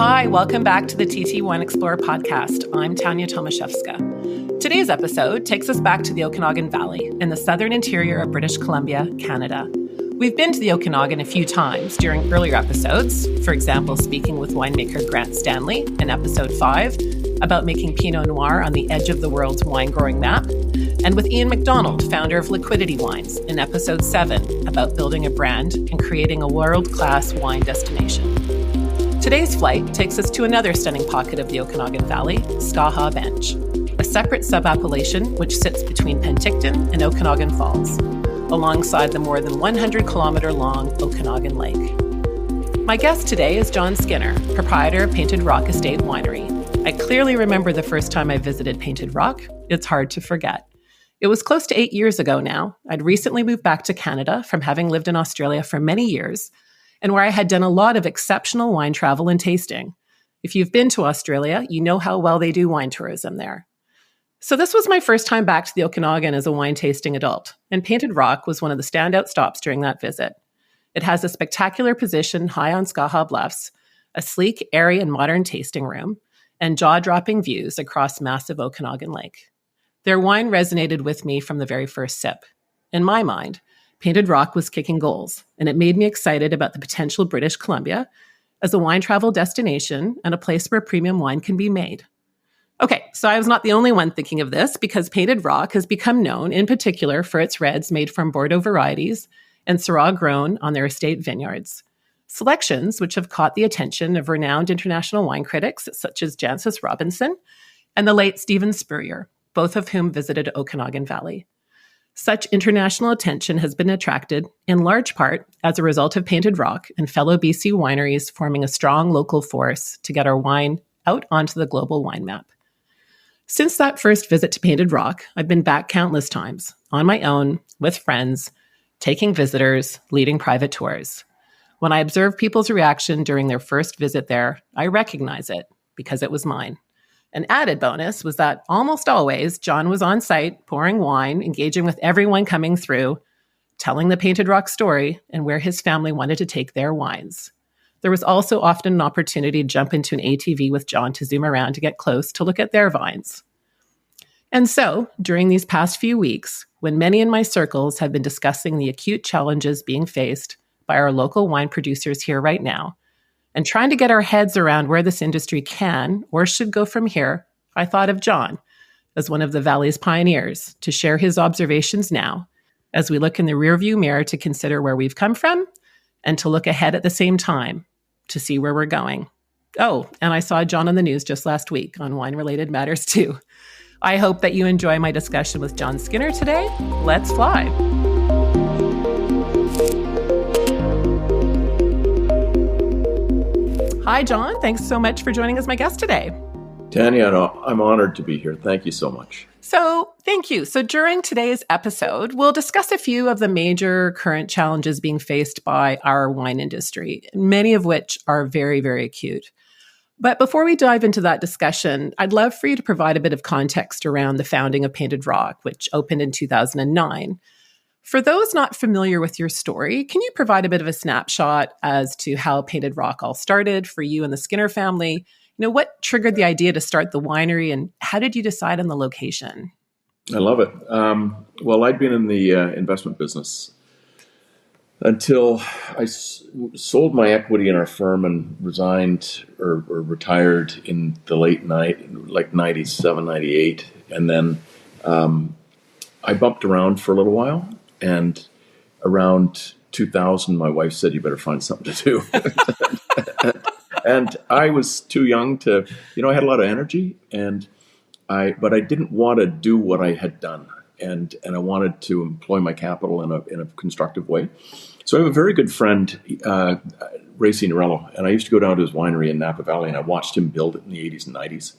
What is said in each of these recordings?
Hi, welcome back to the TT Wine Explorer podcast. I'm Tania Tomaszewska. Today's episode takes us back to the Okanagan Valley in the southern interior of British Columbia, Canada. We've been to the Okanagan a few times during earlier episodes, for example, speaking with winemaker Grant Stanley in episode 5 about making Pinot Noir on the edge of the world's wine-growing map, and with Ian McDonald, founder of Liquidity Wines, in episode 7 about building a brand and creating a world-class wine destination. Today's flight takes us to another stunning pocket of the Okanagan Valley, Skaha Bench, a separate sub-appellation which sits between Penticton and Okanagan Falls, alongside the more than 100-kilometer-long Okanagan Lake. My guest today is John Skinner, proprietor of Painted Rock Estate Winery. I clearly remember the first time I visited Painted Rock. It's hard to forget. It was close to 8 years ago now. I'd recently moved back to Canada from having lived in Australia for many years, and where I had done a lot of exceptional wine travel and tasting. If you've been to Australia, you know how well they do wine tourism there. So this was my first time back to the Okanagan as a wine tasting adult, and Painted Rock was one of the standout stops during that visit. It has a spectacular position high on Skaha Bluffs, a sleek, airy, and modern tasting room, and jaw-dropping views across massive Okanagan Lake. Their wine resonated with me from the very first sip. In my mind, Painted Rock was kicking goals, and it made me excited about the potential British Columbia as a wine travel destination and a place where premium wine can be made. Okay, so I was not the only one thinking of this because Painted Rock has become known in particular for its reds made from Bordeaux varieties and Syrah grown on their estate vineyards. Selections which have caught the attention of renowned international wine critics such as Jancis Robinson and the late Stephen Spurrier, both of whom visited Okanagan Valley. Such international attention has been attracted, in large part, as a result of Painted Rock and fellow BC wineries forming a strong local force to get our wine out onto the global wine map. Since that first visit to Painted Rock, I've been back countless times, on my own, with friends, taking visitors, leading private tours. When I observe people's reaction during their first visit there, I recognize it because it was mine. An added bonus was that almost always John was on site, pouring wine, engaging with everyone coming through, telling the Painted Rock story and where his family wanted to take their wines. There was also often an opportunity to jump into an ATV with John to zoom around to get close to look at their vines. And so, during these past few weeks, when many in my circles have been discussing the acute challenges being faced by our local wine producers here right now, and trying to get our heads around where this industry can or should go from here, I thought of John as one of the Valley's pioneers to share his observations now as we look in the rearview mirror to consider where we've come from and to look ahead at the same time to see where we're going. Oh, and I saw John on the news just last week on wine-related matters too. I hope that you enjoy my discussion with John Skinner today. Let's fly. Hi, John. Thanks so much for joining as my guest today. Tania, I'm honored to be here. Thank you so much. So, thank you. So during today's episode, we'll discuss a few of the major current challenges being faced by our wine industry, many of which are very, very acute. But before we dive into that discussion, I'd love for you to provide a bit of context around the founding of Painted Rock, which opened in 2009. For those not familiar with your story, can you provide a bit of a snapshot as to how Painted Rock all started for you and the Skinner family? What triggered the idea to start the winery, and how did you decide on the location? I love it. Well, I'd been in the investment business until I sold my equity in our firm and resigned or retired in the late night, like 97, 98. And then I bumped around for a little while. And around 2000, my wife said, "You better find something to do." And I was too young to, I had a lot of energy, but I didn't want to do what I had done, and I wanted to employ my capital in a constructive way. So I have a very good friend, Ray Cinerello, and I used to go down to his winery in Napa Valley, and I watched him build it in the 80s and 90s.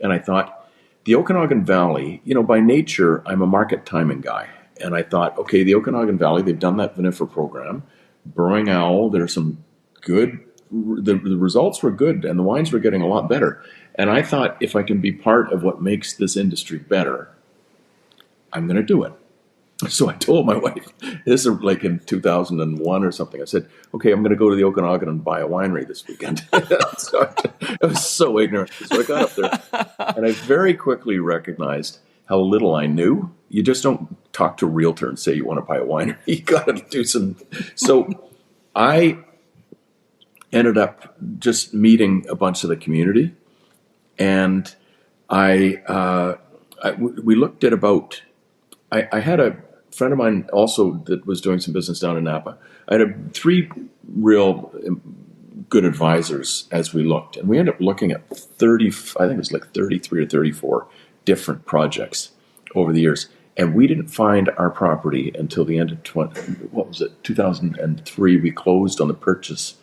And I thought, the Okanagan Valley, by nature, I'm a market timing guy. And I thought, okay, the Okanagan Valley, they've done that vinifera program. Burrowing Owl, there's some good, the results were good, and the wines were getting a lot better. And I thought, if I can be part of what makes this industry better, I'm going to do it. So I told my wife, this is like in 2001 or something. I said, okay, I'm going to go to the Okanagan and buy a winery this weekend. So I was so ignorant. So I got up there and I very quickly recognized how little I knew. You just don't talk to a realtor and say you want to buy a winery. You got to do some. So I ended up just meeting a bunch of the community, and we looked at about. I had a friend of mine also that was doing some business down in Napa. I had three real good advisors as we looked, and we ended up looking at 30. I think it was like 33 or 34 different projects over the years, and we didn't find our property until the end of 2003. We closed on the purchase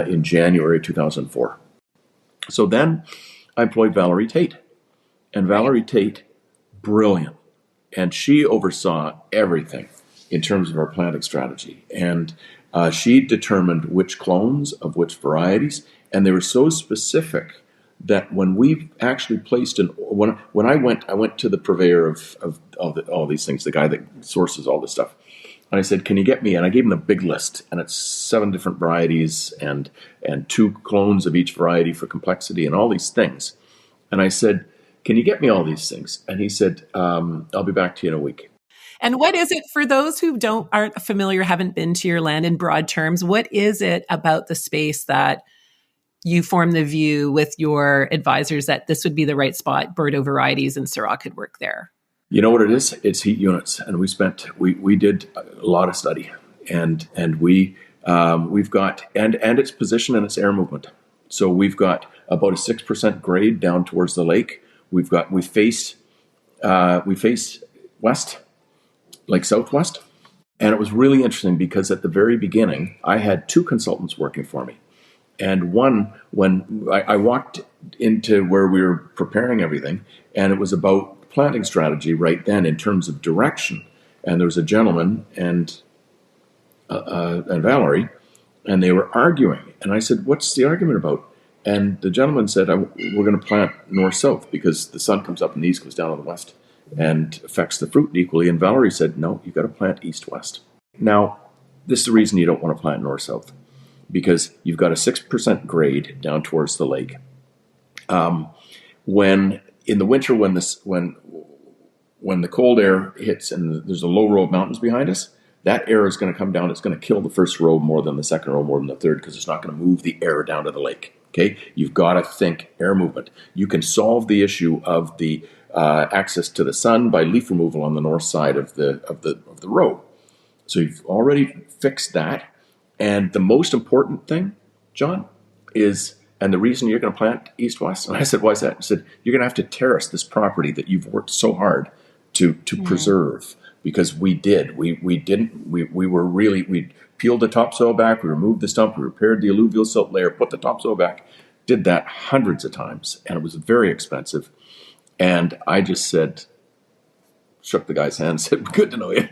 in January 2004. So then I employed Valerie Tate, and Valerie Tate, brilliant. And she oversaw everything in terms of our planting strategy. And she determined which clones of which varieties. And they were so specific that when we actually placed when I went to the purveyor of all these things, the guy that sources all this stuff. And I said, can you get me? And I gave him the big list. And it's 7 different varieties and 2 clones of each variety for complexity and all these things. And I said, can you get me all these things? And he said, I'll be back to you in a week. And what is it, for those who aren't familiar, haven't been to your land in broad terms, what is it about the space that you form the view with your advisors that this would be the right spot, Bordeaux varieties and Syrah could work there? You know what it is? It's heat units. And we did a lot of study, and we've got, and its position and its air movement. So we've got about a 6% grade down towards the lake. We face west, like southwest. And it was really interesting because at the very beginning, I had 2 consultants working for me. And one, when I walked into where we were preparing everything, and it was about planting strategy right then in terms of direction. And there was a gentleman and Valerie, and they were arguing. And I said, what's the argument about? And the gentleman said, we're going to plant north-south because the sun comes up in the east, goes down to the west, and affects the fruit equally. And Valerie said, no, you've got to plant east-west. Now, this is the reason you don't want to plant north-south, because you've got a 6% grade down towards the lake. When in the winter, when the cold air hits and there's a low row of mountains behind us, that air is going to come down. It's going to kill the first row more than the second row, more than the third, because it's not going to move the air down to the lake. Okay, you've got to think air movement. You can solve the issue of the access to the sun by leaf removal on the north side of the row. So you've already fixed that. And the most important thing, John, is, and the reason you're going to plant east-west, and I said, why is that? He said, you're going to have to terrace this property that you've worked so hard to preserve, because we did. We peeled the topsoil back, we removed the stump, we repaired the alluvial silt layer, put the topsoil back, did that hundreds of times, and it was very expensive. And I just said, shook the guy's hand, said, good to know you.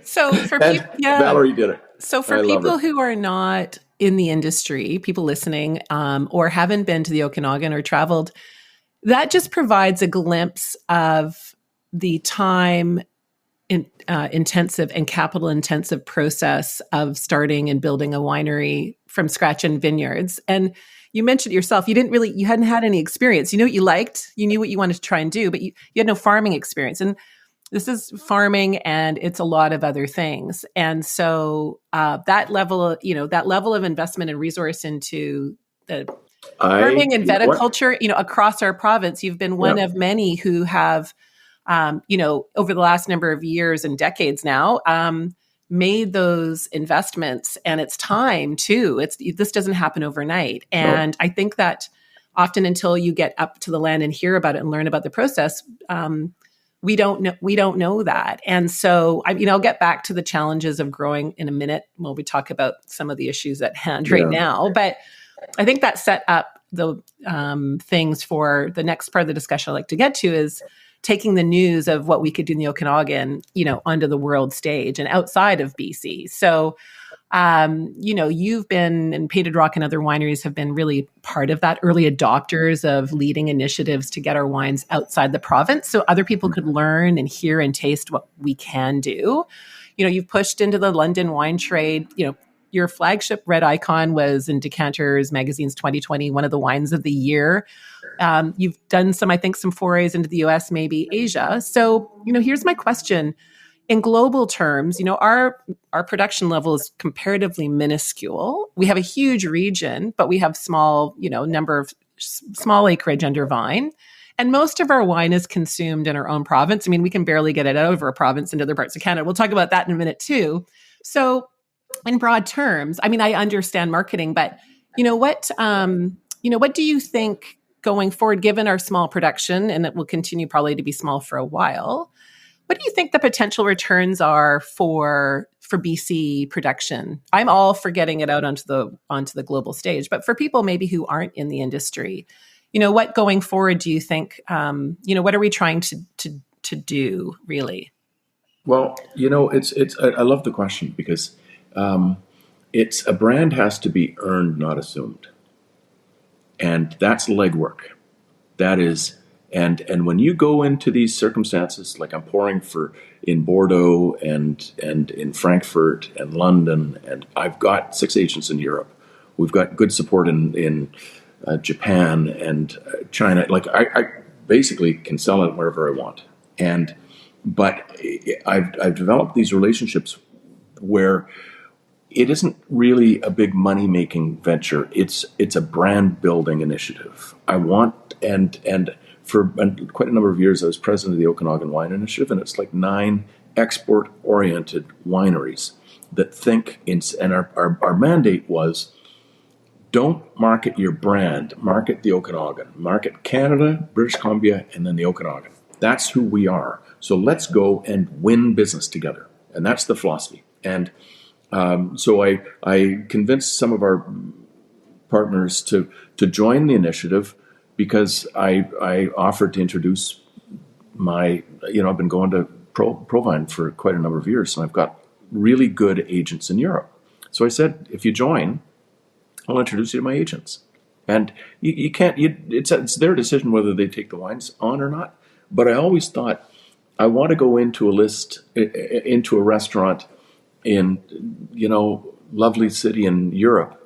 So for people, Valerie did it. So for people who are not in the industry, people listening, or haven't been to the Okanagan or traveled, that just provides a glimpse of the time intensive and capital intensive process of starting and building a winery from scratch in vineyards. And you mentioned yourself, you hadn't had any experience. You knew what you liked, you knew what you wanted to try and do, but you had no farming experience. And this is farming, and it's a lot of other things. And so that level of investment and resource into the farming and viticulture, across our province, you've been one of many who have, over the last number of years and decades now, made those investments, and it's time too. This doesn't happen overnight. And I think that often until you get up to the land and hear about it and learn about the process, we don't know that. And so, I'll get back to the challenges of growing in a minute while we talk about some of the issues at hand right now. But I think that set up the things for the next part of the discussion I'd like to get to is taking the news of what we could do in the Okanagan, onto the world stage and outside of BC. So You've been, and Painted Rock and other wineries have been really part of that, early adopters of leading initiatives to get our wines outside the province so other people could learn and hear and taste what we can do. You've pushed into the London wine trade. Your flagship red icon was in Decanter's Magazine's 2020, one of the wines of the year. You've done some forays into the US, maybe Asia. So, here's my question. In global terms, our production level is comparatively minuscule. We have a huge region, but we have small, number of small acreage under vine. And most of our wine is consumed in our own province. I mean, we can barely get it out of our province into other parts of Canada. We'll talk about that in a minute too. So in broad terms, I mean, I understand marketing, but what do you think going forward, given our small production, and it will continue probably to be small for a while, what do you think the potential returns are for BC production? I'm all for getting it out onto the global stage, but for people maybe who aren't in the industry, what going forward do you think? What are we trying to do really? Well, I love the question because it's a brand has to be earned, not assumed, and that's legwork. That is. And when you go into these circumstances, like I'm pouring in Bordeaux and in Frankfurt and London, and I've got 6 agents in Europe. We've got good support in Japan and China. Like I basically can sell it wherever I want. But I've developed these relationships where it isn't really a big money-making venture. It's a brand building initiative. I want and for quite a number of years, I was president of the Okanagan Wine Initiative, and it's like 9 export-oriented wineries that think, and our mandate was, don't market your brand, market the Okanagan, market Canada, British Columbia, and then the Okanagan. That's who we are. So let's go and win business together, and that's the philosophy. And so I convinced some of our partners to join the initiative, because I offered to introduce I've been going to Provine for quite a number of years, and I've got really good agents in Europe. So I said, if you join, I'll introduce you to my agents. And you can't, it's their decision whether they take the wines on or not. But I always thought, I want to go into a restaurant in, lovely city in Europe,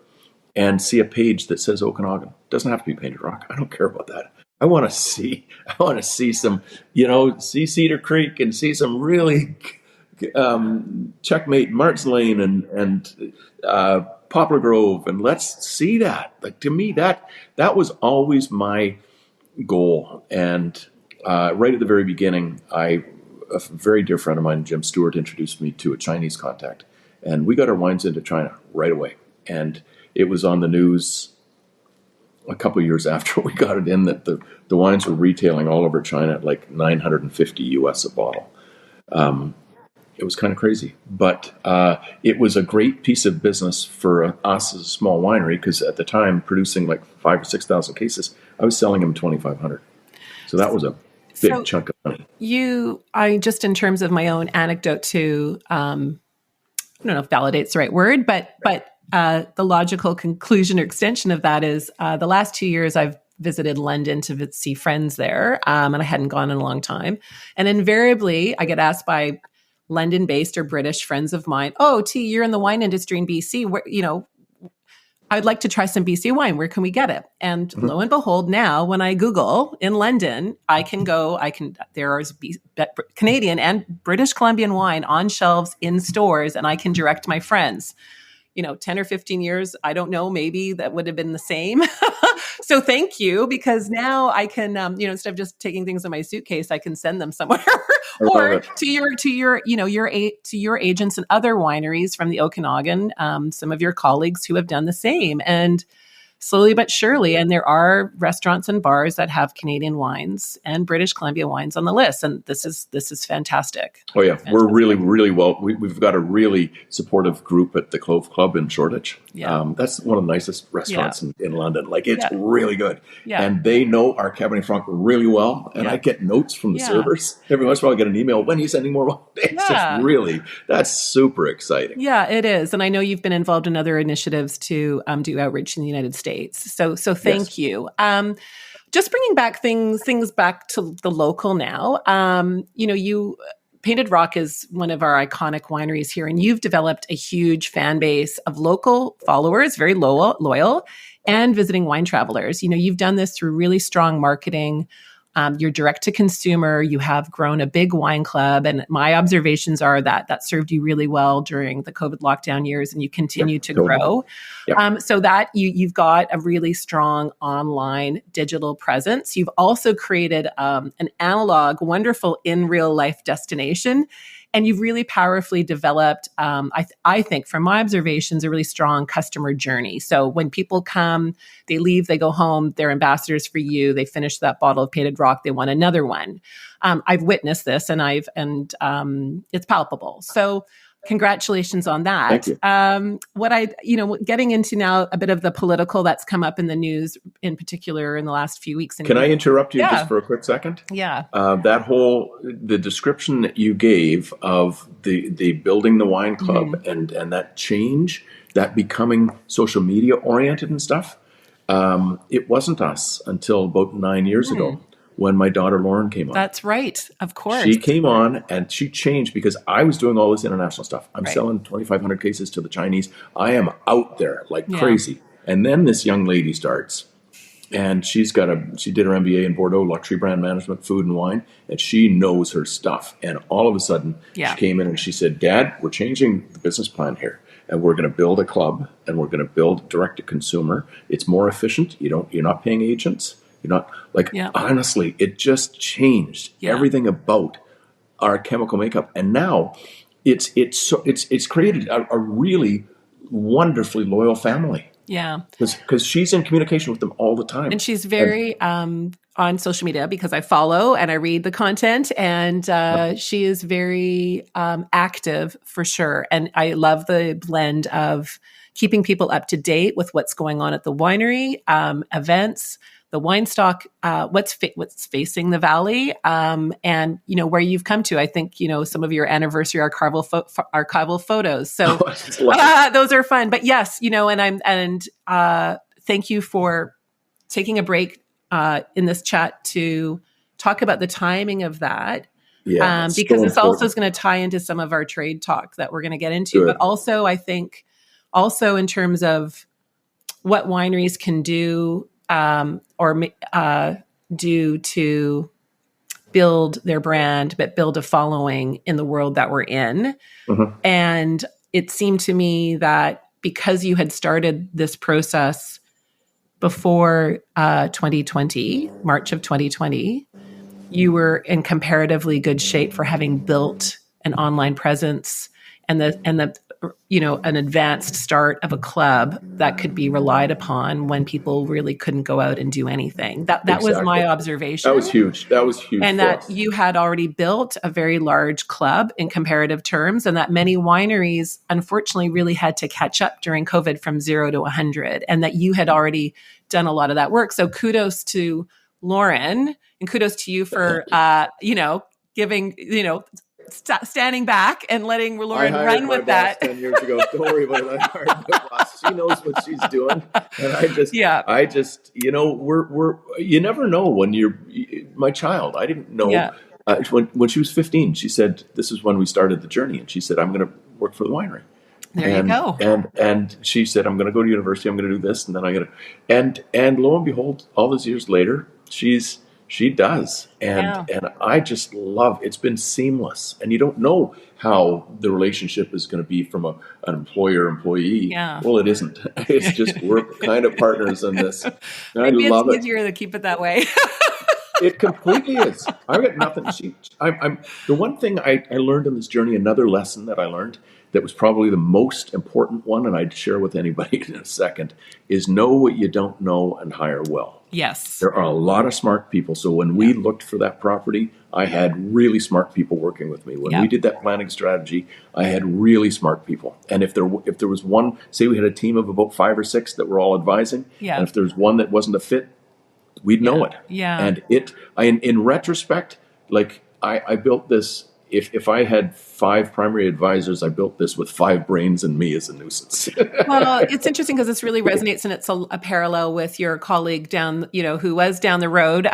and see a page that says Okanagan. Doesn't have to be Painted Rock. I don't care about that. I want to see some, see Cedar Creek and see some really Checkmate, Martin Lane and Poplar Grove, and let's see that. Like, to me, that was always my goal. And right at the very beginning, a very dear friend of mine, Jim Stewart, introduced me to a Chinese contact, and we got our wines into China right away. And it was on the news a couple of years after we got it in that the wines were retailing all over China at like $950 US a bottle. It was kind of crazy, but it was a great piece of business for us as a small winery, because at the time, producing like 5,000 or 6,000 cases, I was selling them 2,500. So that was a big chunk of money. I just, in terms of my own anecdote too, I don't know if validate's the right word, but the logical conclusion or extension of that is the last 2 years I've visited London to see friends there, and I hadn't gone in a long time. And invariably, I get asked by London-based or British friends of mine, "Oh, T, you're in the wine industry in BC. Where, I'd like to try some BC wine. Where can we get it?" And lo and behold, now when I Google in London, there is Canadian and British Columbian wine on shelves in stores, and I can direct my friends. 10 or 15 years, I don't know, maybe that would have been the same. So thank you, because now I can, instead of just taking things in my suitcase, I can send them somewhere or to your agents and other wineries from the Okanagan, some of your colleagues who have done the same. And slowly but surely. And there are restaurants and bars that have Canadian wines and British Columbia wines on the list. And this is fantastic. Oh yeah, Fantastic. we're really well. We've got a really supportive group at the Clove Club in Shoreditch. Yeah. That's one of the nicest restaurants in London. Like, it's really good. Yeah. And they know our Cabernet Franc really well. And I get notes from the servers. Every once in a while I get an email, when are you sending more wine? It's just really, that's super exciting. Yeah, it is. And I know you've been involved in other initiatives to do outreach in the United States. So thank you. Just bringing back things back to the local now. Painted Rock is one of our iconic wineries here, and you've developed a huge fan base of local followers, very loyal, and visiting wine travelers. You've done this through really strong marketing. You're direct to consumer. You have grown a big wine club. And my observations are that served you really well during the COVID lockdown years, and you continue to grow. So that you've got a really strong online digital presence. You've also created an analog, wonderful in real life destination. And you've really powerfully developed, I think, from my observations, a really strong customer journey. So when people come, they leave, they go home, they're ambassadors for you. They finish that bottle of Painted Rock, they want another one. I've witnessed this, and it's palpable. So congratulations on that. Thank you. Getting into now a bit of the political that's come up in the news, in particular in the last few weeks. Can I interrupt you just for a quick second? Yeah. The description that you gave of the building the wine club and that change, that becoming social media oriented and stuff, it wasn't us until about 9 years ago, when my daughter Lauren came on. That's right. Of course. She came on and she changed because I was doing all this international stuff. I'm selling 2,500 cases to the Chinese. I am out there like crazy. And then this young lady starts, and she did her MBA in Bordeaux, luxury brand management, food and wine, and she knows her stuff. And all of a sudden she came in and she said, Dad, we're changing the business plan here. And we're going to build a club, and we're going to build direct to consumer. It's more efficient. You're not paying agents. You're not honestly, it just changed everything about our chemical makeup. And now it's created a really wonderfully loyal family. Yeah. Because she's in communication with them all the time. And she's very on social media, because I follow and I read the content, and she is very active for sure. And I love the blend of keeping people up to date with what's going on at the winery, events, the wine stock, what's facing the valley, and where you've come to. I think some of your anniversary archival photos. So those are fun. But yes, thank you for taking a break in this chat to talk about the timing of that. Because it's also going to tie into some of our trade talk that we're going to get into. Good. But also, I think, in terms of what wineries can do do to build their brand, but build a following in the world that we're in. And it seemed to me that because you had started this process before 2020, March of 2020, you were in comparatively good shape for having built an online presence and an advanced start of a club that could be relied upon when people really couldn't go out and do anything. That was my observation. That was huge. And that you had already built a very large club in comparative terms, and that many wineries, unfortunately, really had to catch up during COVID from 0 to 100, and that you had already done a lot of that work. So kudos to Lauren, and kudos to you for, giving, standing back and letting Lauren run with that. 10 years ago. Don't worry about it. I hired my boss. She knows what she's doing. And I just, you never know when you're my child. I didn't know when she was 15, she said, this is when we started the journey. And she said, I'm going to work for the winery. There you go. And she said, I'm going to go to university. I'm going to do this. And then and lo and behold, all these years later, she does. And I just love, it's been seamless. And you don't know how the relationship is going to be from an employer-employee. Yeah. Well, it isn't. It's just, we're kind of partners in this. And maybe I love it's easier to keep it that way. It completely is. I've got nothing. The one thing I learned in this journey, another lesson that I learned, that was probably the most important one, and I'd share with anybody in a second, is know what you don't know and hire well. Yes. There are a lot of smart people. So when we looked for that property, I had really smart people working with me. When we did that planning strategy, I had really smart people. And if there was one, say we had a team of about 5 or 6 that were all advising, and if there's one that wasn't a fit, we'd know it. Yeah. And in retrospect, like I built this. If I had 5 primary advisors, I built this with 5 brains and me as a nuisance. Well, it's interesting because this really resonates, and it's a parallel with your colleague who was down the road,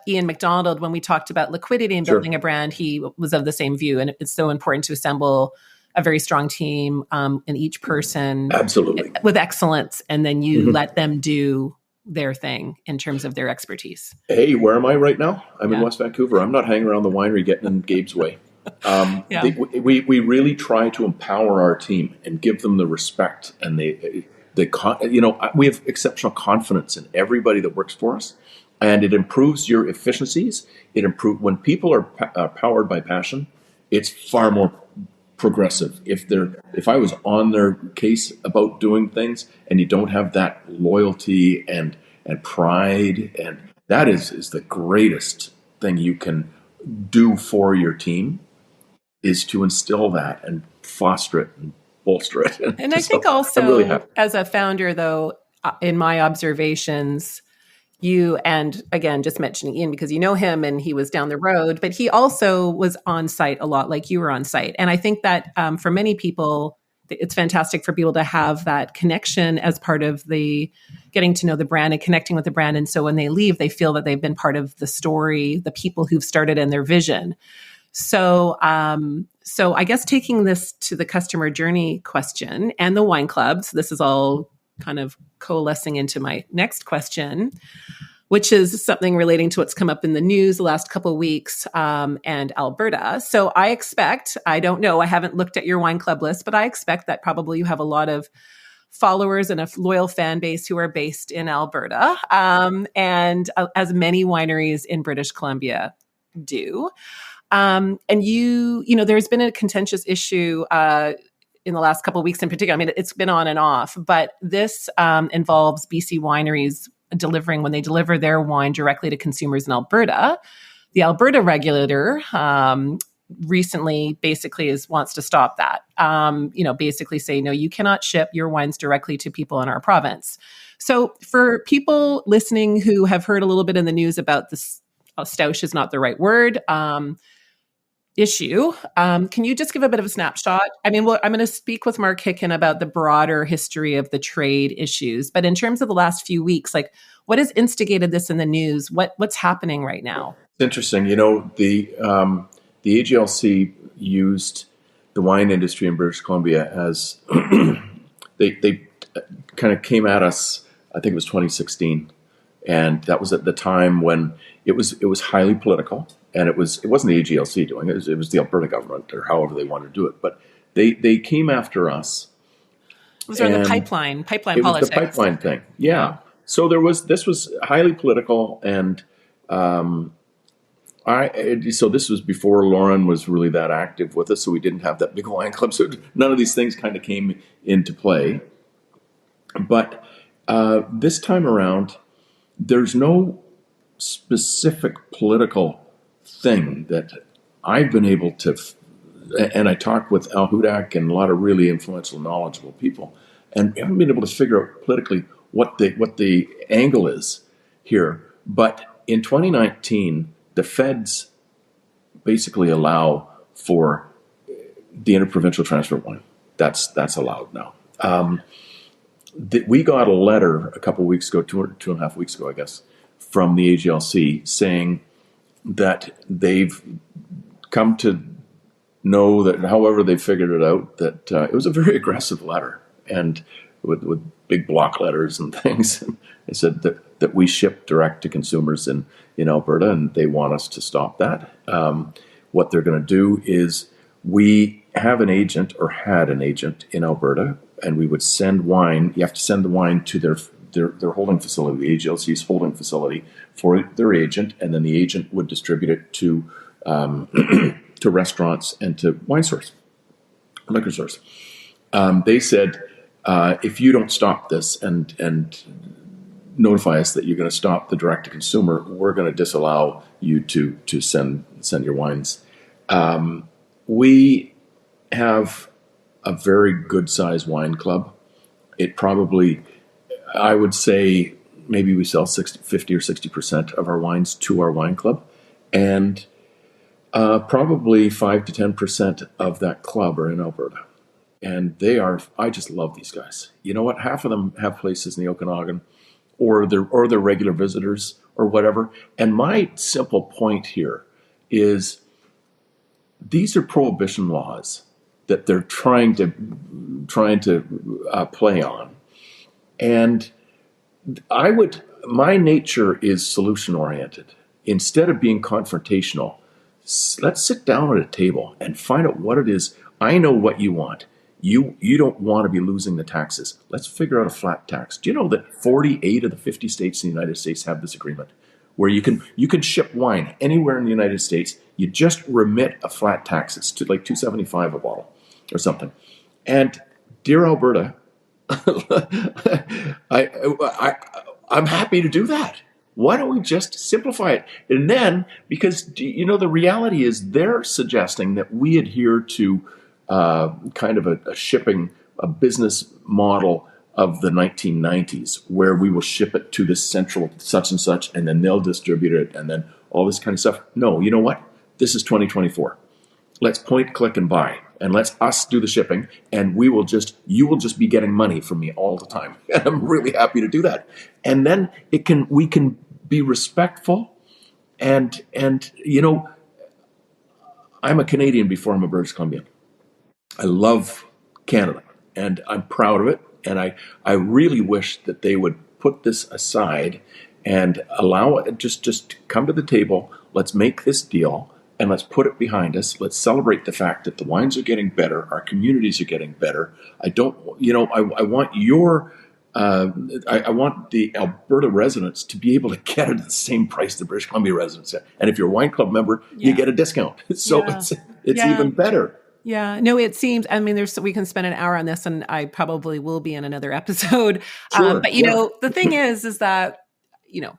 Ian McDonald. When we talked about liquidity and building a brand, he was of the same view. And it's so important to assemble a very strong team, and each person absolutely with excellence, and then you let them do their thing in terms of their expertise. Hey, where am I right now? I'm in West Vancouver. I'm not hanging around the winery getting in Gabe's way. We really try to empower our team and give them the respect, and we have exceptional confidence in everybody that works for us, and it improves your efficiencies. It improves when people are powered by passion. It's far more progressive. If I was on their case about doing things, and you don't have that loyalty and pride, and that is the greatest thing you can do for your team, is to instill that and foster it and bolster it. And I think also, really as a founder, though, in my observations, you, and again, just mentioning Ian because you know him and he was down the road, but he also was on site a lot like you were on site. And I think that for many people, it's fantastic for people to have that connection as part of the getting to know the brand and connecting with the brand. And so when they leave, they feel that they've been part of the story, the people who've started and their vision. So I guess taking this to the customer journey question and the wine clubs, this is all kind of coalescing into my next question, which is something relating to what's come up in the news the last couple of weeks and Alberta. So I don't know, I haven't looked at your wine club list, but I expect that probably you have a lot of followers and a loyal fan base who are based in Alberta, and as many wineries in British Columbia do. And there's been a contentious issue in the last couple of weeks in particular. I mean, it's been on and off, but this involves BC wineries when they deliver their wine directly to consumers in Alberta. The Alberta regulator recently basically wants to stop that. Basically say, no, you cannot ship your wines directly to people in our province. So for people listening who have heard a little bit in the news about this, stoush is not the right word, issue. Can you just give a bit of a snapshot? I mean, I'm going to speak with Mark Hicken about the broader history of the trade issues, but in terms of the last few weeks, like what has instigated this in the news? What's happening right now? It's interesting. The AGLC used the wine industry in British Columbia as they kind of came at us. I think it was 2016, and that was at the time when it was highly political. And it wasn't the AGLC doing it. It was the Alberta government, or however they wanted to do it. But they came after us. It was on the pipeline politics. It was the pipeline thing. Yeah. So this was highly political, and so this was before Lauren was really that active with us. So we didn't have that big wine club. So none of these things kind of came into play. But this time around, there's no specific political thing that I've been able to, and I talked with Al Hudak and a lot of really influential, knowledgeable people, and haven't been able to figure out politically what the angle is here. But in 2019, the feds basically allow for the interprovincial transfer of wine. That's allowed now. We got a letter a couple of weeks ago, two and a half weeks ago, I guess, from the AGLC saying that they've come to know that, however they figured it out, that it was a very aggressive letter, and with big block letters and things. And they said that we ship direct to consumers in Alberta, and they want us to stop that. What they're going to do is, we have an agent, or had an agent in Alberta, and we would send wine. You have to send the wine to their holding facility, the AGLC's holding facility, for their agent, and then the agent would distribute it to to restaurants and to wine stores. liquor stores. They said, if you don't stop this and notify us that you're going to stop the direct to consumer, we're going to disallow you to send your wines. We have a very good sized wine club. It probably, I would say, maybe we sell 50 or 60% of our wines to our wine club, and probably 5 to 10% of that club are in Alberta. And I just love these guys. You know what? Half of them have places in the Okanagan, or they're regular visitors or whatever. And my simple point here is these are prohibition laws that they're trying to play on. And my nature is solution oriented. Instead of being confrontational, let's sit down at a table and find out what it is. I know what you want. You don't want to be losing the taxes. Let's figure out a flat tax. Do you know that 48 of the 50 states in the United States have this agreement, where you can ship wine anywhere in the United States? You just remit a flat tax. It's like $2.75 a bottle or something. And dear Alberta, I'm happy to do that. Why don't we just simplify it? And then, because the reality is they're suggesting that we adhere to kind of a business model of the 1990s, where we will ship it to this central such and such, and then they'll distribute it, and then all this kind of stuff. No, you know what? This is 2024. Let's point, click, and buy, and let's us do the shipping, and you will just be getting money from me all the time. And I'm really happy to do that. And then we can be respectful, and I'm a Canadian before I'm a British Columbian. I love Canada, and I'm proud of it. And I really wish that they would put this aside and allow it, just come to the table. Let's make this deal and let's put it behind us. Let's celebrate the fact that the wines are getting better. Our communities are getting better. I want I want the Alberta residents to be able to get it at the same price the British Columbia residents at. And if you're a wine club member, you get a discount. So it's even better. Yeah, no, it seems, we can spend an hour on this, and I probably will be in another episode. Sure, but the thing is that, in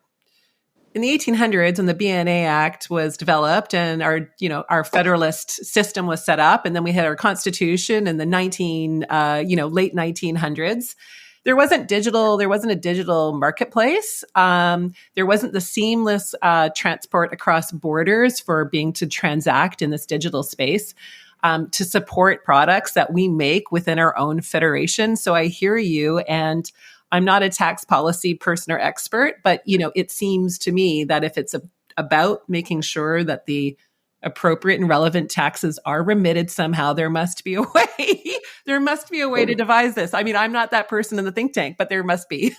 the 1800s, when the BNA Act was developed and our federalist system was set up, and then we had our Constitution in the late 1900s, there wasn't a digital marketplace. There wasn't the seamless transport across borders for being to transact in this digital space. To support products that we make within our own federation. So I hear you, and I'm not a tax policy person or expert, but it seems to me that if it's about making sure that the appropriate and relevant taxes are remitted somehow, there must be a way. There must be a way to devise this. I'm not that person in the think tank, but there must be.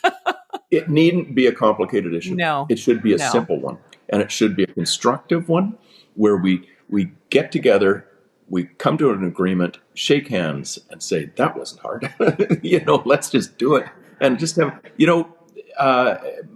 It needn't be a complicated issue. No, it should be a simple one, and it should be a constructive one where we get together. We come to an agreement, shake hands, and say, that wasn't hard. Let's just do it. And just have,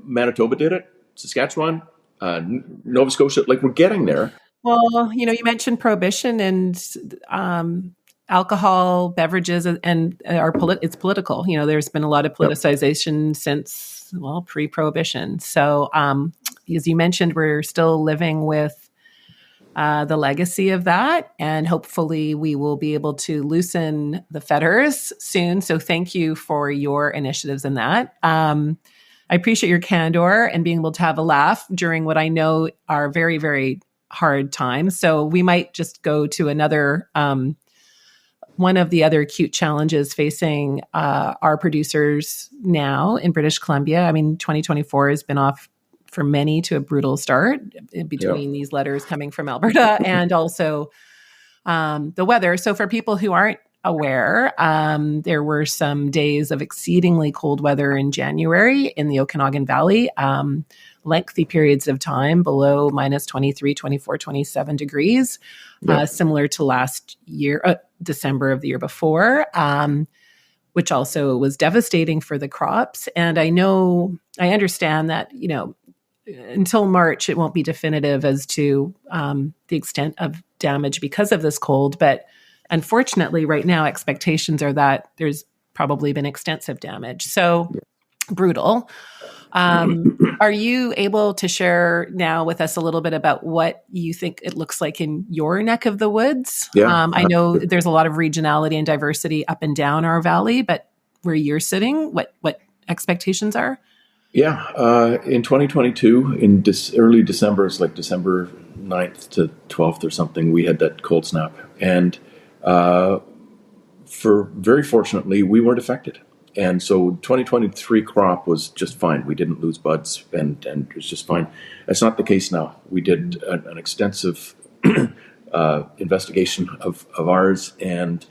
Manitoba did it, Saskatchewan, Nova Scotia, we're getting there. Well, you mentioned prohibition and alcohol beverages, and it's political. There's been a lot of politicization since, pre-prohibition. So as you mentioned, we're still living with the legacy of that, and hopefully we will be able to loosen the fetters soon. So thank you for your initiatives in that. I appreciate your candor and being able to have a laugh during what I know are very, very hard times. So we might just go to another, one of the other acute challenges facing our producers now in British Columbia. 2024 has been off for many to a brutal start between these letters coming from Alberta and also the weather. So for people who aren't aware, there were some days of exceedingly cold weather in January in the Okanagan Valley, lengthy periods of time below minus 23, 24, 27 degrees, similar to last year, December of the year before, which also was devastating for the crops. And I understand that, until March, it won't be definitive as to the extent of damage because of this cold. But unfortunately, right now, expectations are that there's probably been extensive damage. So brutal. Are you able to share now with us a little bit about what you think it looks like in your neck of the woods? Yeah. I know there's a lot of regionality and diversity up and down our valley, but where you're sitting, what expectations are? Yeah. In 2022, in early December, it's like December 9th to 12th or something, we had that cold snap. And very fortunately, we weren't affected. And so 2023 crop was just fine. We didn't lose buds, and it was just fine. That's not the case now. We did an extensive investigation of ours, and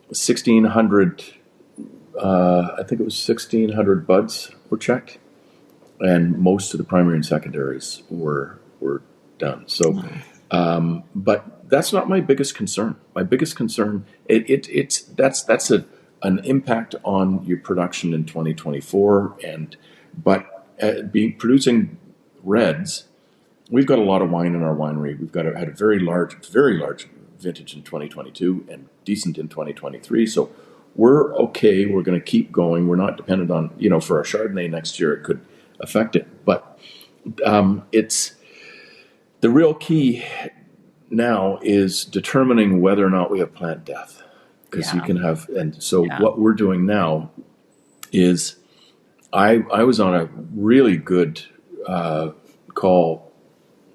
1,600, I think it was 1,600 buds were checked, and most of the primary and secondaries were done. So, but that's not my biggest concern. My biggest concern, that's an impact on your production in 2024, but producing reds, we've got a lot of wine in our winery. We've had a very large vintage in 2022 and decent in 2023. So we're okay. We're going to keep going. We're not dependent on, for our Chardonnay next year, it could affect it. But it's the real key now is determining whether or not we have plant death. Because you can have, and so what we're doing now is, I was on a really good call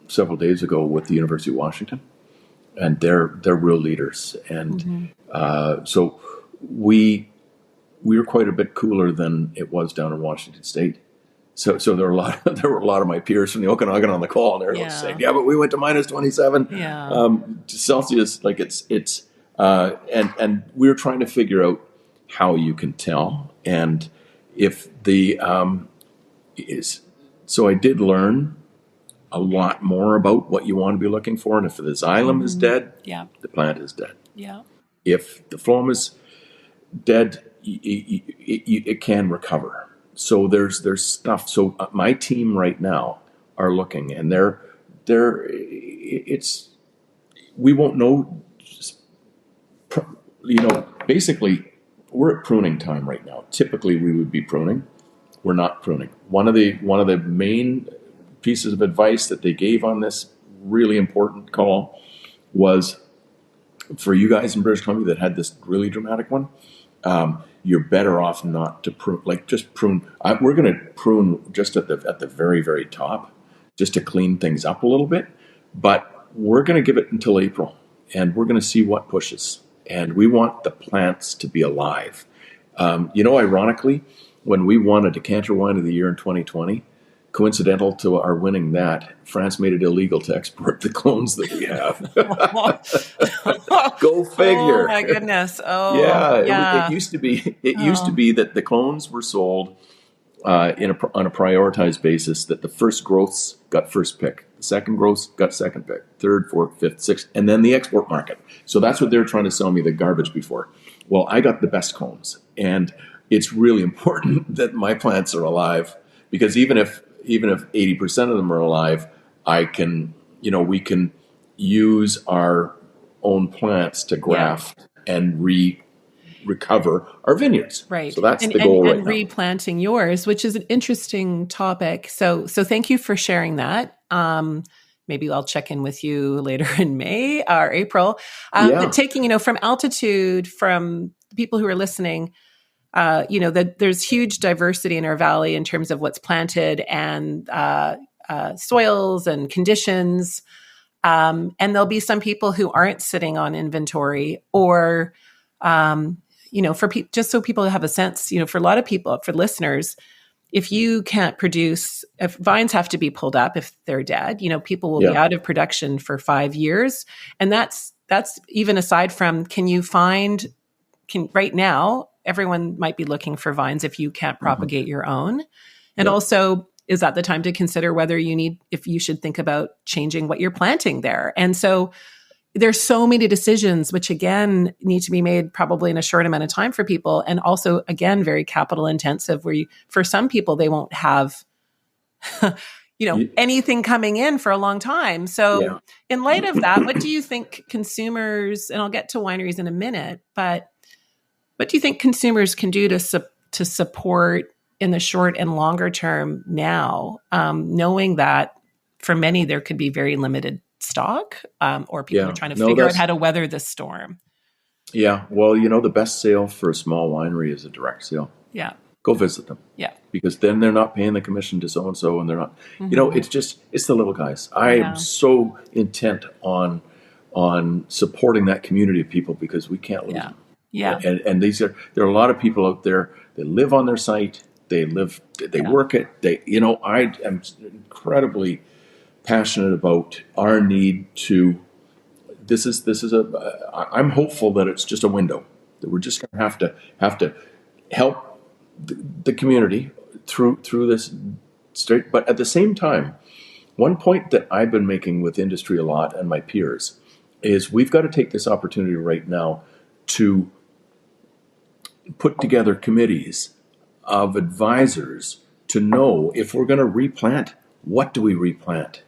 several days ago with the University of Washington, and they're real leaders, and so we were quite a bit cooler than it was down in Washington State. So there were a lot of my peers from the Okanagan on the call, and they're saying, "Yeah, but we went to minus 27 Celsius." Like it's. And we're trying to figure out how you can tell, and if the so I did learn a lot more about what you want to be looking for, and if the xylem is dead, the plant is dead. Yeah. If the phloem is dead, it can recover. So there's stuff. So my team right now are looking, and we won't know. Basically, we're at pruning time right now. Typically, we would be pruning. We're not pruning. One of the main pieces of advice that they gave on this really important call was for you guys in British Columbia that had this really dramatic one. You're better off not to prune. Like just prune. We're going to prune just at the very, very top, just to clean things up a little bit. But we're going to give it until April, and we're going to see what pushes. And we want the plants to be alive. Ironically, when we won a Decanter Wine of the Year in 2020, coincidental to our winning that, France made it illegal to export the clones that we have. Go figure. Oh my goodness. Oh yeah. It used to be. Used to be that the clones were sold on a prioritized basis. That the first growths got first pick, the second growths got second pick, third, fourth, fifth, sixth, and then the export market. So that's what they're trying to sell me the garbage before. Well, I got the best clones, and it's really important that my plants are alive, because even if 80% of them are alive, we can use our own plants to graft and recover our vineyards. Right. So that's the goal right now. And replanting yours, which is an interesting topic. So thank you for sharing that. Maybe I'll check in with you later in May or April. But taking, from altitude, from people who are listening, that there's huge diversity in our valley in terms of what's planted and soils and conditions. And there'll be some people who aren't sitting on inventory, or, just so people have a sense, for a lot of people, for listeners, if you can't produce, if vines have to be pulled up if they're dead, people will be out of production for 5 years. And that's even aside from, right now, everyone might be looking for vines if you can't propagate your own. And also, is that the time to consider if you should think about changing what you're planting there? And so there's so many decisions, which again, need to be made probably in a short amount of time for people. And also, again, very capital intensive, for some people, they won't have, anything coming in for a long time. So Yeah. in light of that, what do you think consumers, and I'll get to wineries in a minute, but what do you think consumers can do to support in the short and longer term now, knowing that for many there could be very limited stock, or people are trying to figure out how to weather this storm? Yeah. Well, the best sale for a small winery is a direct sale. Yeah. Go visit them. Yeah. Because then they're not paying the commission to so-and-so, and they're not, it's the little guys. I am so intent on supporting that community of people because we can't lose them. Yeah. And there are a lot of people out there that live on their site. They work it. I am incredibly passionate about our need to, I'm hopeful that it's just a window, that we're just going to have to help the community through this straight. But at the same time, one point that I've been making with industry a lot and my peers is we've got to take this opportunity right now to put together committees of advisors to know if we're going to replant, what do we replant?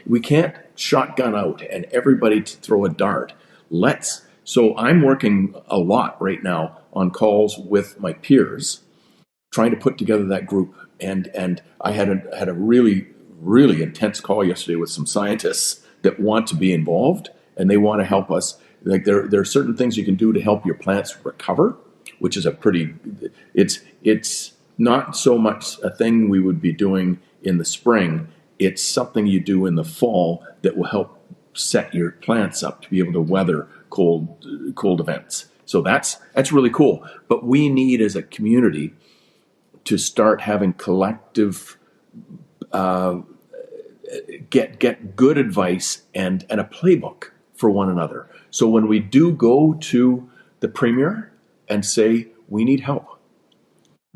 We can't shotgun out and everybody to throw a dart. So I'm working a lot right now on calls with my peers, trying to put together that group. And I had a really, really intense call yesterday with some scientists that want to be involved and they want to help us. There are certain things you can do to help your plants recover, which is it's not so much a thing we would be doing in the spring. It's something you do in the fall that will help set your plants up to be able to weather cold events. So that's really cool. But we need, as a community, to start having collective get good advice and a playbook for one another. So when we do go to the premier and say we need help,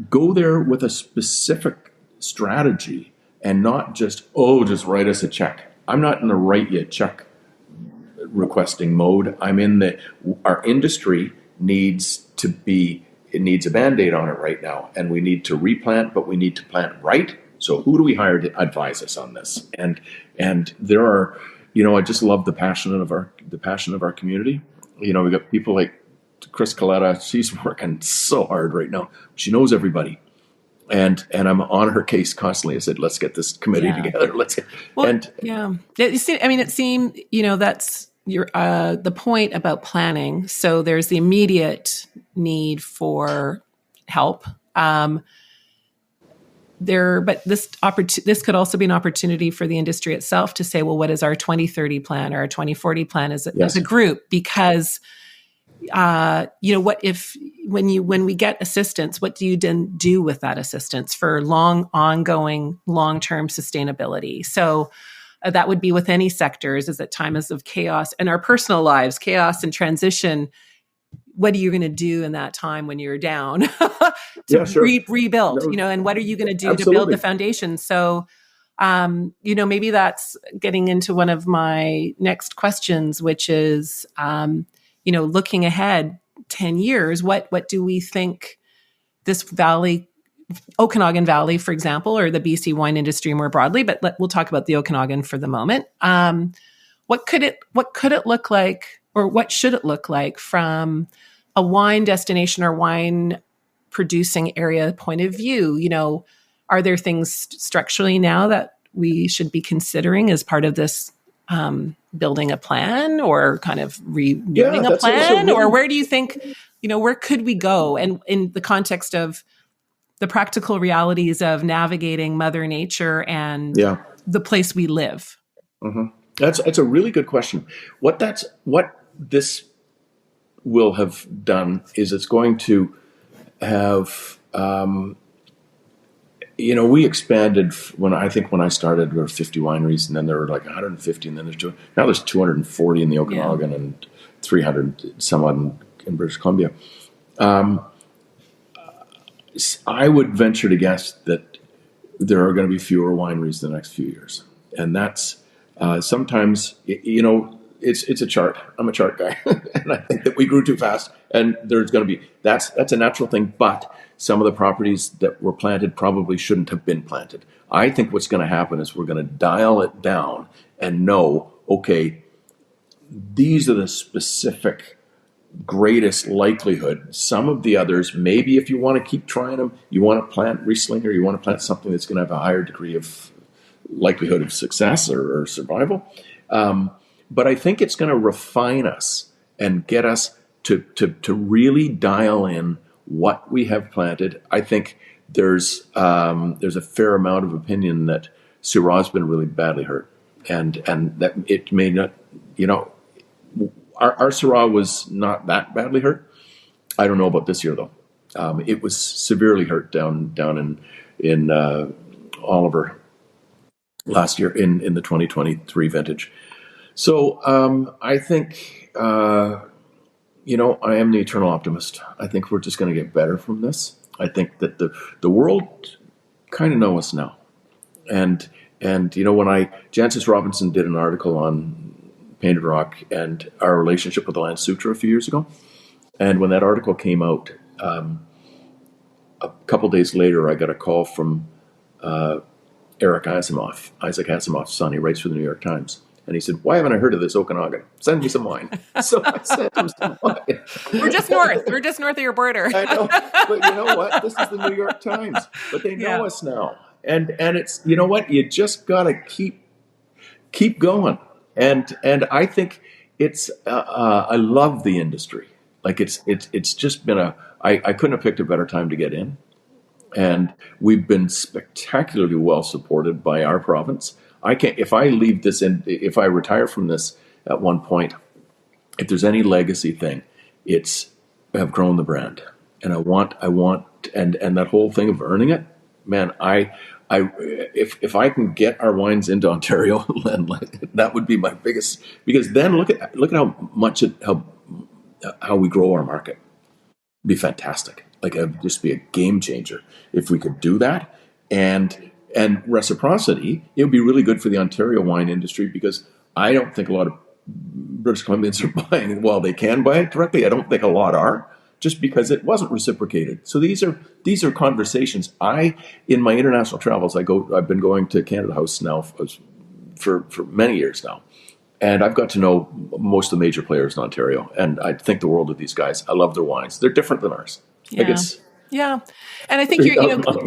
go there with a specific strategy and not just write us a check. I'm not in the write you a check requesting mode. I'm in our industry needs a Band-Aid on it right now, and we need to replant, but we need to plant right. So who do we hire to advise us on this? And there are, I just love the passion of our community. We got people like Chris Coletta. She's working so hard right now. She knows everybody. And I'm on her case constantly. I said, let's get this committee together. It seemed, that's the point about planning. So there's the immediate need for help. But this could also be an opportunity for the industry itself to say, well, what is our 2030 plan or our 2040 plan as a group? Because what if when we get assistance, what do you then do with that assistance for ongoing long-term sustainability? So that would be with any sectors, is at times of chaos in our personal lives, chaos and transition. What are you going to do in that time when you're down to rebuild, and what are you going to do to build the foundation? So, maybe that's getting into one of my next questions, which is, looking ahead 10 years, what do we think this valley, Okanagan Valley, for example, or the BC wine industry more broadly, but we'll talk about the Okanagan for the moment. What could it look like, or what should it look like from a wine destination or wine producing area point of view? Are there things structurally now that we should be considering as part of this building a plan, or kind of reviewing a plan? Or where do you think, where could we go? And in the context of the practical realities of navigating Mother Nature and the place we live? Mm-hmm. That's a really good question. What this will have done is it's going to have, we expanded when I started, there were 50 wineries, and then there were like 150, and then now there's 240 in the Okanagan and 300 some odd in British Columbia. I would venture to guess that there are going to be fewer wineries in the next few years. And that's sometimes, it's a chart. I'm a chart guy. And I think that we grew too fast, and there's going to be, that's a natural thing. But some of the properties that were planted probably shouldn't have been planted. I think what's going to happen is we're going to dial it down and know, okay, these are the specific greatest likelihood. Some of the others, maybe if you want to keep trying them, you want to plant Riesling or you want to plant something that's going to have a higher degree of likelihood of success or survival. But I think it's going to refine us and get us to really dial in what we have planted. I think there's a fair amount of opinion that Syrah's been really badly hurt, and that it may not, our Syrah was not that badly hurt. I don't know about this year though. It was severely hurt down in Oliver last year in the 2023 vintage. So I think I am the eternal optimist. I think we're just going to get better from this. I think that the world kind of know us now, and when Jancis Robinson did an article on Painted Rock and our relationship with the Land Sutra a few years ago. And when that article came out, a couple days later, I got a call from Isaac Asimov's son. He writes for the New York Times. And he said, "Why haven't I heard of this Okanagan? Send me some wine." So I sent him some wine. We're just north. We're just north of your border. I know. But you know what? This is the New York Times. But they know us now. And it's, you know what? You just got to keep going. And I think it's I love the industry. Like it's just been I couldn't have picked a better time to get in, and we've been spectacularly well supported by our province. If I leave this if I retire from this at one point, if there's any legacy thing, it's have grown the brand, and I want and that whole thing of earning it, man. If I can get our wines into Ontario, that would be my biggest. Because then look at how we grow our market. It'd be fantastic. Like it'd just be a game changer if we could do that. And reciprocity, it would be really good for the Ontario wine industry, because I don't think a lot of British Columbians are buying. Well, they can buy it directly. I don't think a lot are, just because it wasn't reciprocated. So these are conversations. In my international travels, I've been going to Canada House now for many years now, and I've got to know most of the major players in Ontario, and I think the world of these guys. I love their wines. They're different than ours. Yeah. And I think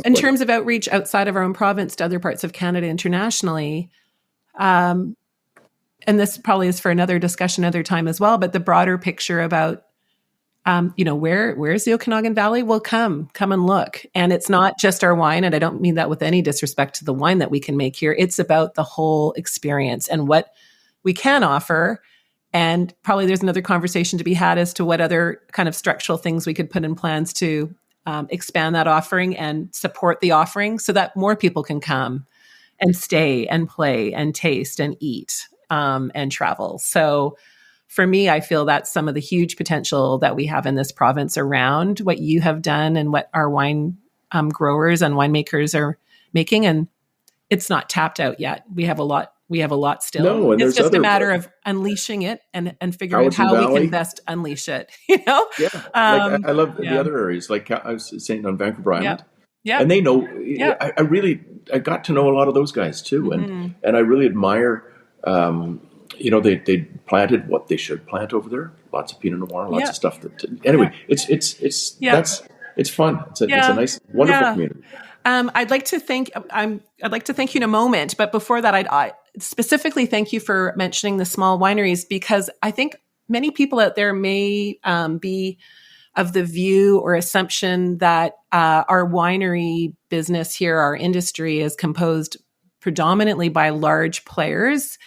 in terms of outreach outside of our own province to other parts of Canada internationally, and this probably is for another discussion another time as well, but the broader picture about where's the Okanagan Valley? Well, come and look. And it's not just our wine. And I don't mean that with any disrespect to the wine that we can make here. It's about the whole experience and what we can offer. And probably there's another conversation to be had as to what other kind of structural things we could put in plans to expand that offering and support the offering so that more people can come and stay and play and taste and eat and travel. So for me, I feel that's some of the huge potential that we have in this province around what you have done and what our wine growers and winemakers are making. And it's not tapped out yet. We have a lot still. No, and it's just a matter of unleashing it and figuring out how we can best unleash it. Yeah. I love the other areas, like I was saying on Vancouver Island. Yeah. And they know, I got to know a lot of those guys too. And I really admire, they planted what they should plant over there. Lots of Pinot Noir, lots of stuff. It's fun. It's a nice, wonderful community. I'd like to thank you in a moment, but before that, I specifically thank you for mentioning the small wineries, because I think many people out there may be of the view or assumption that our winery business here, our industry, is composed predominantly by large players.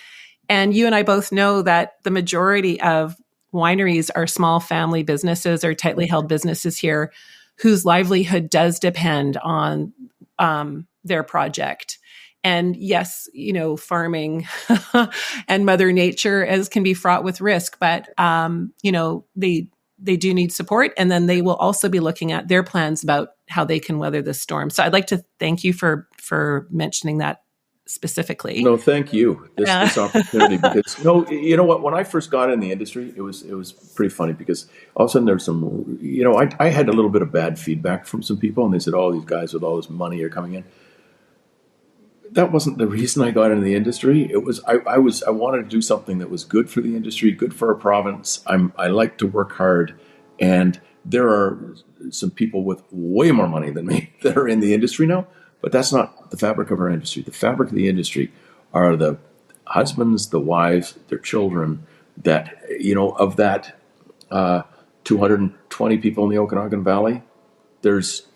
And you and I both know that the majority of wineries are small family businesses or tightly held businesses here whose livelihood does depend on their project. And yes, farming and Mother Nature can be fraught with risk, but they do need support. And then they will also be looking at their plans about how they can weather the storm. So I'd like to thank you for mentioning that specifically. No, thank you. This opportunity, because you know what? When I first got in the industry, it was pretty funny, because all of a sudden there's some, I had a little bit of bad feedback from some people, and they said, "Oh, these guys with all this money are coming in." That wasn't the reason I got into the industry. It was I wanted to do something that was good for the industry, good for our province. I like to work hard, and there are some people with way more money than me that are in the industry now. But that's not the fabric of our industry. The fabric of the industry are the husbands, the wives, their children. That of that 220 people in the Okanagan Valley, there's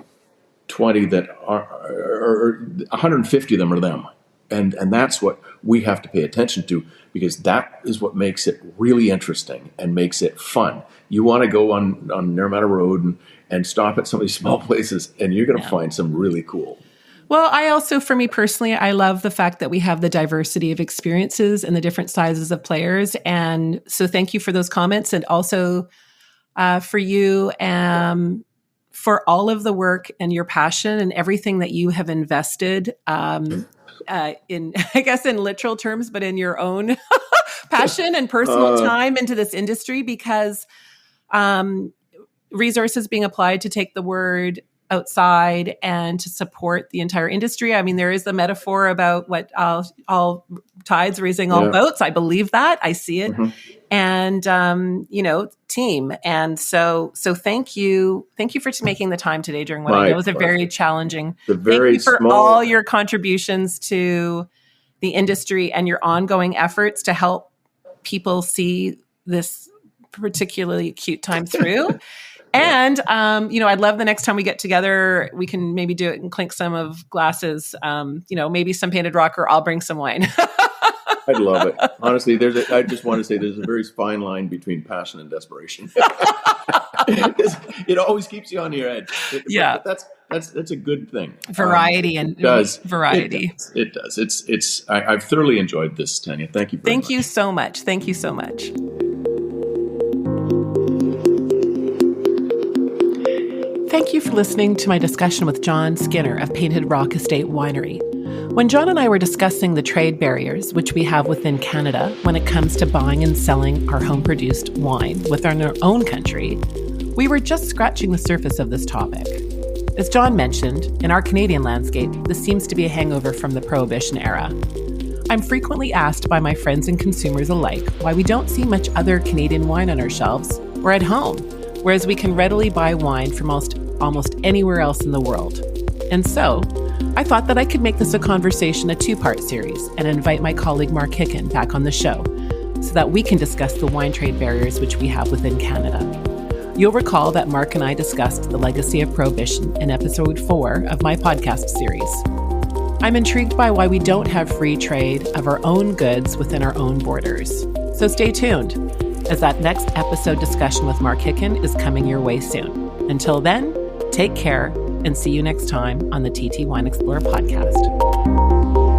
20 that are, or 150 of them are them. And that's what we have to pay attention to, because that is what makes it really interesting and makes it fun. You want to go on Narromata Road and stop at some of these small places, and you're going to find some really cool. Well, I also, for me personally, I love the fact that we have the diversity of experiences and the different sizes of players. And so thank you for those comments, and also for you for all of the work and your passion and everything that you have invested in, I guess, in literal terms, but in your own passion and personal time into this industry, because resources being applied to take the word outside and to support the entire industry. I mean, there is the metaphor about what all tides raising all boats. I believe that. I see it. Mm-hmm. And, team. And so thank you. Thank you for making the time today during what I know is a very challenging. Thank you for all your contributions to the industry and your ongoing efforts to help people see this particularly acute time through. And, I'd love the next time we get together, we can maybe do it and clink some of glasses, maybe some Painted Rock, or I'll bring some wine. I'd love it. Honestly, I just want to say there's a very fine line between passion and desperation. It always keeps you on your edge. That's a good thing. Variety variety. It does. I've thoroughly enjoyed this, Tania. Thank you very much. Thank you so much. Thank you so much. Thank you for listening to my discussion with John Skinner of Painted Rock Estate Winery. When John and I were discussing the trade barriers which we have within Canada when it comes to buying and selling our home-produced wine within our own country, we were just scratching the surface of this topic. As John mentioned, in our Canadian landscape, this seems to be a hangover from the Prohibition era. I'm frequently asked by my friends and consumers alike why we don't see much other Canadian wine on our shelves or at home, whereas we can readily buy wine from almost anywhere else in the world. And so, I thought that I could make this a conversation, a two-part series, and invite my colleague Mark Hicken back on the show so that we can discuss the wine trade barriers which we have within Canada. You'll recall that Mark and I discussed the legacy of Prohibition in episode 4 of my podcast series. I'm intrigued by why we don't have free trade of our own goods within our own borders. So stay tuned, as that next episode discussion with Mark Hicken is coming your way soon. Until then, take care, and see you next time on the TT Wine Explorer podcast.